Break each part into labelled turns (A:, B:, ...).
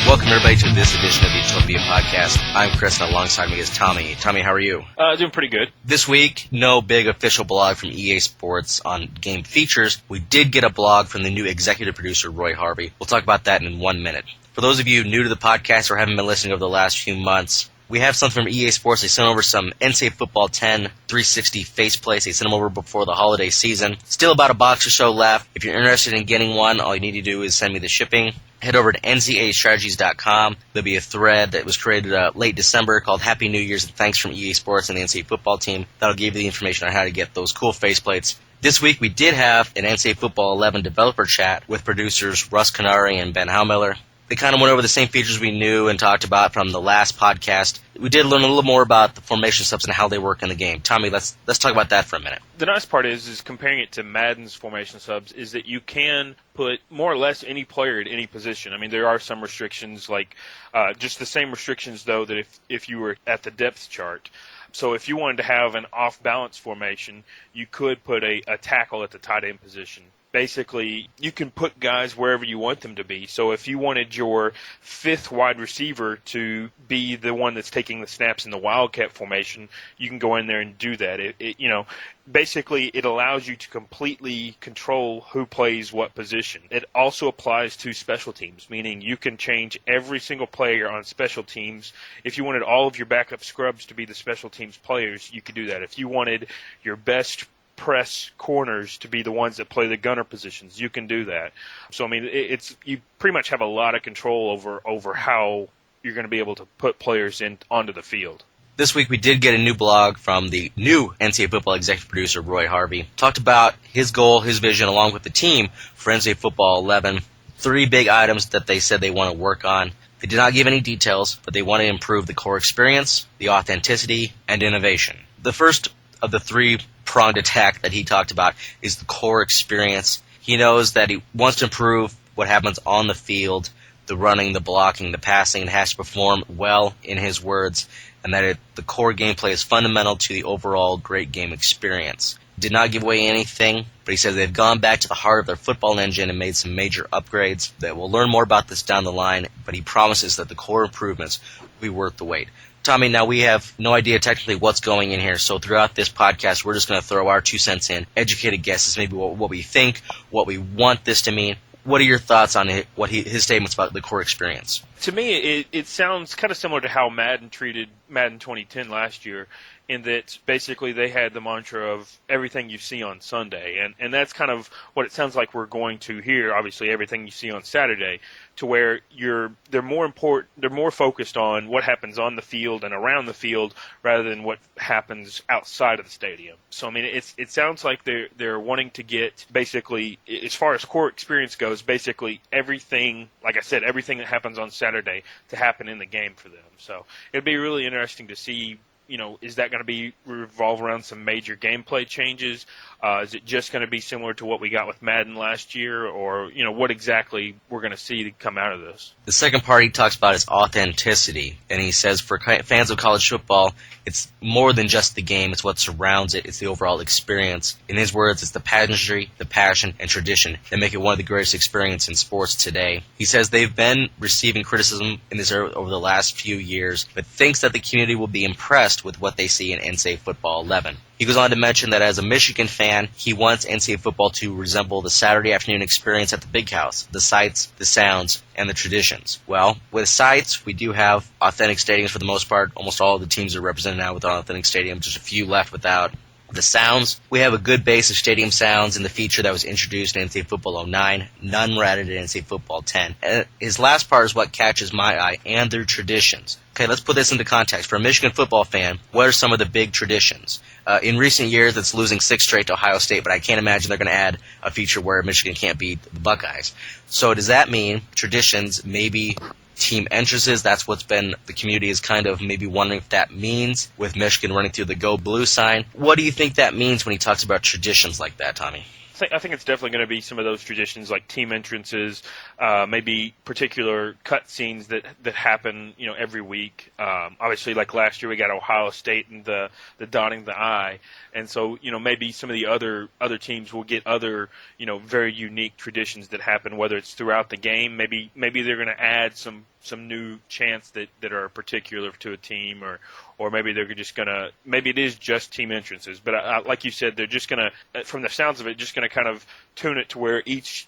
A: Welcome, everybody, to this edition of the Utopia podcast. I'm Chris, and alongside me is Tommy. Tommy, how are you?
B: Doing pretty good.
A: This week, no big official blog from EA Sports on game features. We did get a blog from the new executive producer, Roy Harvey. We'll talk about that in 1 minute. For those of you new to the podcast or haven't been listening over the last few months, we have something from EA Sports. They sent over some NCAA Football 10 360 faceplates. They sent them over before the holiday season. Still about a box or so left. If you're interested in getting one, all you need to do is send me the shipping. Head over to ncaaStrategies.com. There'll be a thread that was created late December called Happy New Year's and Thanks from EA Sports and the NCAA football team. That'll give you the information on how to get those cool faceplates. This week we did have an NCAA Football 11 developer chat with producers Russ Canary and Ben Haumiller. They kind of went over the same features we knew and talked about from the last podcast. We did learn a little more about the formation subs and how they work in the game. Tommy, let's talk about that for a minute.
B: The nice part is comparing it to Madden's formation subs is that you can put more or less any player at any position. I mean, there are some restrictions, like just the same restrictions, though, that if you were at the depth chart. So if you wanted to have an off-balance formation, you could put a tackle at the tight end position. Basically, you can put guys wherever you want them to be. So if you wanted your fifth wide receiver to be the one that's taking the snaps in the Wildcat formation, you can go in there and do that. Basically, it allows you to completely control who plays what position. It also applies to special teams, meaning you can change every single player on special teams. If you wanted all of your backup scrubs to be the special teams players, you could do that. If you wanted your best press corners to be the ones that play the gunner positions, you can do that. So, I mean, you pretty much have a lot of control over how you're going to be able to put players onto the field.
A: This week we did get a new blog from the new NCAA Football executive producer, Roy Harvey. Talked about his goal, his vision, along with the team for NCAA Football 11. 3 big items that they said they want to work on. They did not give any details, but they want to improve the core experience, the authenticity, and innovation. The first of the 3-pronged attack that he talked about is the core experience. He knows that he wants to improve what happens on the field, the running, the blocking, the passing. It has to perform well, in his words, and that the core gameplay is fundamental to the overall great game experience. Did not give away anything, but he said they've gone back to the heart of their football engine and made some major upgrades. That we'll learn more about this down the line, but he promises that the core improvements will be worth the wait. Tommy, now we have no idea technically what's going in here, so throughout this podcast we're just going to throw our 2 cents in, educated guesses, maybe what we think, what we want this to mean. What are your thoughts on his statements about the core experience?
B: To me, it sounds kind of similar to how Madden treated Madden 2010 last year, in that basically they had the mantra of everything you see on Sunday, and that's kind of what it sounds like we're going to hear. Obviously, everything you see on Saturday, to where they're more focused on what happens on the field and around the field rather than what happens outside of the stadium. So I mean, it sounds like they're wanting to get, basically, as far as core experience goes, basically everything, like I said, everything that happens on Saturday to happen in the game for them. So it'd be really interesting to see. Is that going to revolve around some major gameplay changes? Is it just going to be similar to what we got with Madden last year? Or, what exactly we're going to see to come out of this?
A: The second part he talks about is authenticity. And he says for fans of college football, it's more than just the game. It's what surrounds it. It's the overall experience. In his words, it's the pageantry, the passion, and tradition that make it one of the greatest experiences in sports today. He says they've been receiving criticism in this area over the last few years, but thinks that the community will be impressed with what they see in NCAA Football 11. He goes on to mention that as a Michigan fan, he wants NCAA football to resemble the Saturday afternoon experience at the Big House, the sights, the sounds, and the traditions. Well, with sights, we do have authentic stadiums for the most part. Almost all of the teams are represented now with an authentic stadium, just a few left without. The sounds, we have a good base of stadium sounds in the feature that was introduced in NCAA Football 09. None were added in NCAA Football 10. And his last part is what catches my eye, and their traditions. Okay, let's put this into context. For a Michigan football fan, what are some of the big traditions? In recent years, it's losing 6 straight to Ohio State, but I can't imagine they're going to add a feature where Michigan can't beat the Buckeyes. So does that mean traditions, maybe team entrances? That's what's been, the community is kind of maybe wondering if that means, with Michigan running through the Go Blue sign. What do you think that means when he talks about traditions like that, Tommy?
B: I think it's definitely going to be some of those traditions like team entrances, maybe particular cut scenes that happen, every week. Obviously, like last year, we got Ohio State and the dotting the I, and so maybe some of the other teams will get other very unique traditions that happen, whether it's throughout the game. Maybe they're going to add some new chants that are particular to a team, or maybe they're just gonna, maybe it is just team entrances. But like you said, they're just gonna, from the sounds of it, just gonna kind of tune it to where each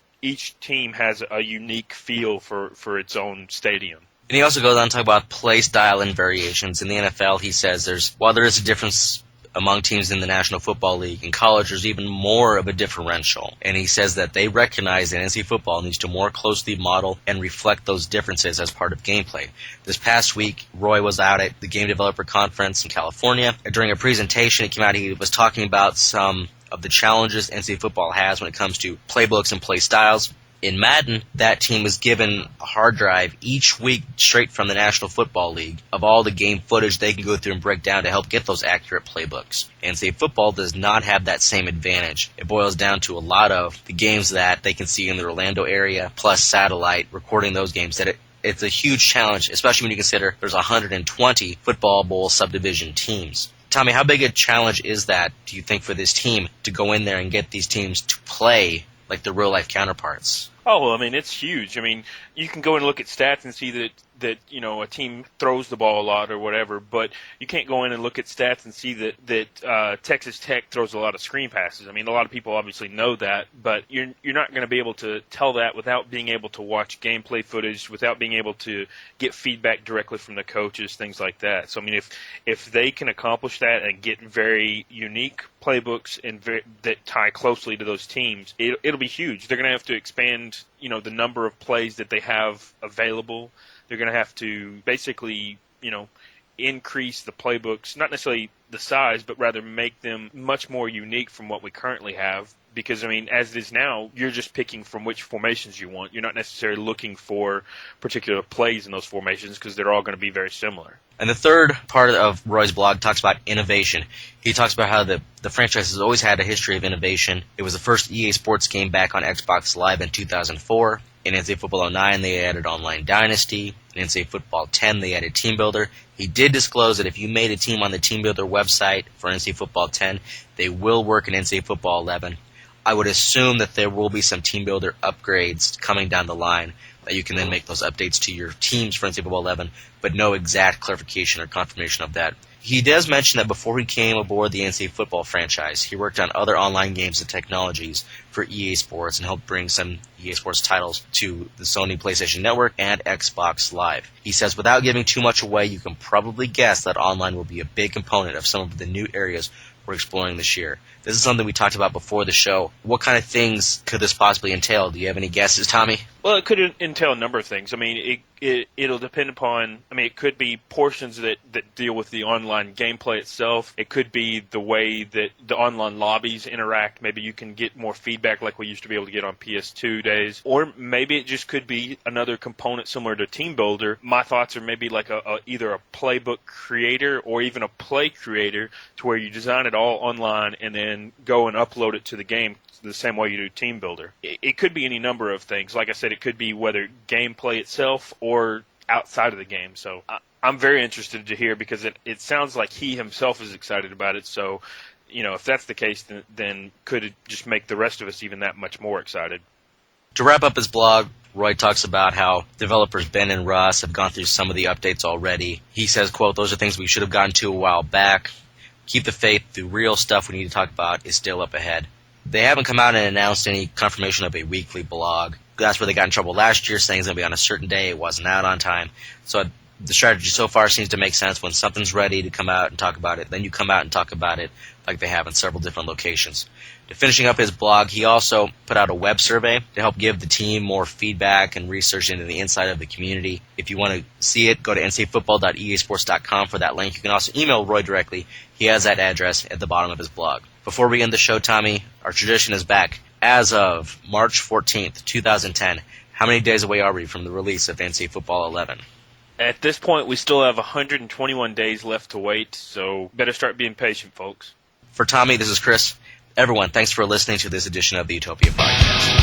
B: team has a unique feel for its own stadium.
A: And he also goes on to talk about play style and variations. In the NFL, he says while there is a difference among teams in the National Football League, in college there's even more of a differential. And he says that they recognize that NCAA football needs to more closely model and reflect those differences as part of gameplay. This past week, Roy was out at the Game Developer Conference in California. During a presentation, it came out he was talking about some of the challenges NCAA football has when it comes to playbooks and play styles. In Madden, that team was given a hard drive each week straight from the National Football League of all the game footage they can go through and break down to help get those accurate playbooks. NCAA football does not have that same advantage. It boils down to a lot of the games that they can see in the Orlando area, plus satellite, recording those games. It's a huge challenge, especially when you consider there's 120 football bowl subdivision teams. Tommy, how big a challenge is that, do you think, for this team to go in there and get these teams to play like their real-life counterparts?
B: Oh, well, I mean, it's huge. I mean, you can go and look at stats and see that a team throws the ball a lot or whatever, but you can't go in and look at stats and see that Texas Tech throws a lot of screen passes. I mean, a lot of people obviously know that, but you're not going to be able to tell that without being able to watch gameplay footage, without being able to get feedback directly from the coaches, things like that. So, I mean, if they can accomplish that and get very unique playbooks and that tie closely to those teams, it'll be huge. They're going to have to expand, the number of plays that they have available. They're going to have to basically, increase the playbooks, not necessarily the size, but rather make them much more unique from what we currently have. Because, I mean, as it is now, you're just picking from which formations you want. You're not necessarily looking for particular plays in those formations because they're all going to be very similar.
A: And the third part of Roy's blog talks about innovation. He talks about how the franchise has always had a history of innovation. It was the first EA Sports game back on Xbox Live in 2004. In NCAA Football 09, they added Online Dynasty. In NCAA Football 10, they added Team Builder. He did disclose that if you made a team on the Team Builder website for NCAA Football 10, they will work in NCAA Football 11. I would assume that there will be some Team Builder upgrades coming down the line that you can then make those updates to your teams for NCAA Football 11, but no exact clarification or confirmation of that. He does mention that before he came aboard the NCAA Football franchise, he worked on other online games and technologies for EA Sports and helped bring some EA Sports titles to the Sony PlayStation Network and Xbox Live. He says, without giving too much away, you can probably guess that online will be a big component of some of the new areas we're exploring this year. This is something we talked about before the show. What kind of things could this possibly entail? Do you have any guesses, Tommy?
B: Well, it could entail a number of things. I mean, it'll depend upon, it could be portions that deal with the online gameplay itself. It could be the way that the online lobbies interact. Maybe you can get more feedback like we used to be able to get on PS2 days. Or maybe it just could be another component similar to Team Builder. My thoughts are maybe like either a playbook creator or even a play creator to where you design it all online and then go and upload it to the game the same way you do Team Builder. It could be any number of things. Like I said, it could be whether gameplay itself or outside of the game. So I'm very interested to hear because it sounds like he himself is excited about it. So, if that's the case, then could it just make the rest of us even that much more excited?
A: To wrap up his blog, Roy talks about how developers Ben and Russ have gone through some of the updates already. He says, quote, those are things we should have gotten to a while back. Keep the faith. The real stuff we need to talk about is still up ahead. They haven't come out and announced any confirmation of a weekly blog. That's where they got in trouble last year, saying it's going to be on a certain day. It wasn't out on time. So the strategy so far seems to make sense. When something's ready to come out and talk about it, then you come out and talk about it like they have in several different locations. To finishing up his blog, he also put out a web survey to help give the team more feedback and research into the inside of the community. If you want to see it, go to ncaafootball.easports.com for that link. You can also email Roy directly. He has that address at the bottom of his blog. Before we end the show, Tommy, our tradition is back. As of March 14th, 2010, how many days away are we from the release of NCAA Football 11?
B: At this point, we still have 121 days left to wait, so better start being patient, folks.
A: For Tommy, this is Chris. Everyone, thanks for listening to this edition of the Utopia podcast.